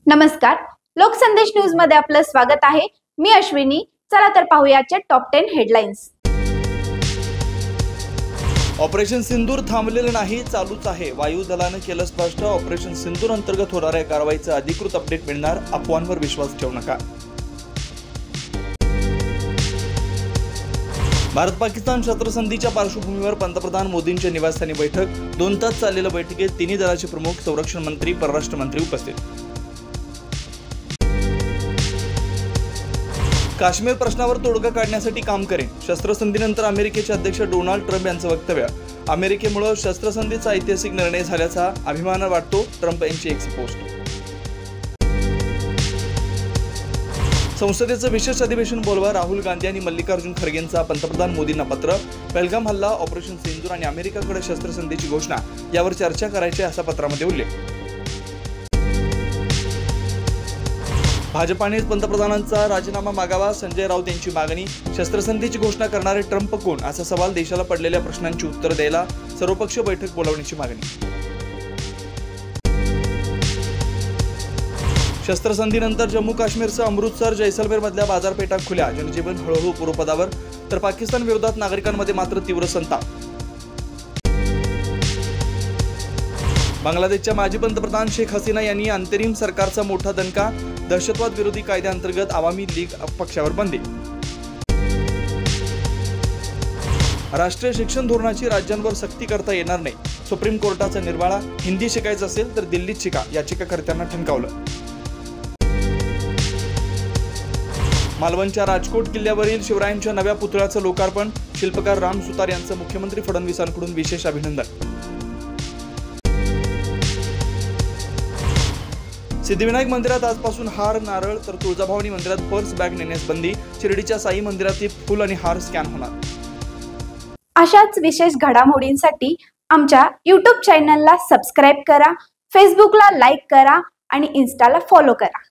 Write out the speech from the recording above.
नमस्कार, लोकसंदेश न्यूज मध्ये आपलं स्वागत आहे। मी अश्विनी। चला तर पाहूयाच्या टॉप 10 हेडलाइन्स। ऑपरेशन सिंदूर थांबलेलं नाही, चालूच आहे। वायुदलानं केलं स्पष्ट, ऑपरेशन सिंदूर अंतर्गत होणाऱ्या कारवाईचं अधिकृत अपडेट मिळणार, अफवांवर विश्वास ठेवू नका। भारत पाकिस्तान शस्त्रसंधीच्या पार्श्वभूमीवर पंतप्रधान मोदींच्या निवासस्थानी बैठक। 2 तास चाललेल्या बैठकीत तिन्ही दलाचे प्रमुख, संरक्षण मंत्री, परराष्ट्र मंत्री उपस्थित। काश्मीर प्रश्नावर तोडगा काढण्यासाठी काम करेन, शस्त्रसंधीनंतर अमेरिकेचे अध्यक्ष डोनाल्ड ट्रम्प यांचं वक्तव्य। अमेरिकेमुळे शस्त्रसंधीचा ऐतिहासिक निर्णय झाल्याचा अभिमान वाटतो, ट्रम्प यांची एक पोस्ट। संसदेचं विशेष अधिवेशन बोलवा, राहुल गांधी आणि मल्लिकार्जुन खरगेंचा पंतप्रधान मोदींना पत्र। पहलगाम हल्ला, ऑपरेशन सिंदूर आणि अमेरिकेकडे शस्त्रसंधीची घोषणा यावर चर्चा करायची असा पत्रामध्ये उल्लेख। भाजपाने पंतप्रधानांचा राजीनामा मागावा, संजय राऊत यांची मागणी। शस्त्रसंधीची घोषणा करणारे ट्रम्प कोण, असा सवाल देशाला पडलेल्या प्रश्नांची उत्तर द्यायला सर्वपक्षीय बैठक बोलावण्याची मागणी। शस्त्रसंधीनंतर जम्मू काश्मीरसह अमृतसर, जैसलमेर मधल्या बाजारपेठा खुल्या, जनजीवन हळूहळू पूर्वपदावर, तर पाकिस्तान विरोधात नागरिकांमध्ये मात्र तीव्र संताप। बांगलादेशच्या माजी पंतप्रधान शेख हसीना यांनी अंतरिम सरकारचा मोठा दणका, दहशतवाद विरोधी कायद्याअंतर्गत आवामी लीग पक्षावर बंदी। राष्ट्रीय शिक्षण धोरणाची राज्यांवर सक्ती करता येणार नाही, सुप्रीम कोर्टाचा निर्वाळा। हिंदी शिकायचं असेल तर दिल्लीत शिका, याचिकाकर्त्यांना ठणकावलं। मालवणच्या राजकोट किल्ल्यावरील शिवरायांच्या नव्या पुतळ्याचं लोकार्पण, शिल्पकार राम सुतार यांचं मुख्यमंत्री फडणवीसांकडून विशेष अभिनंदन। सिद्धिविनायक मंदिरात आजपासून हार, नारळ, तर तुळजाभवानी मंदिरात पर्स बॅग नेण्यास बंदी। शिर्डीच्या साई मंदिरातील फुल आणि हार स्कॅन होणार। अशाच विशेष घडामोडींसाठी आमच्या YouTube चॅनलला सबस्क्राइब करा, फेसबुकला लाईक करा आणि इन्स्टाला फॉलो करा।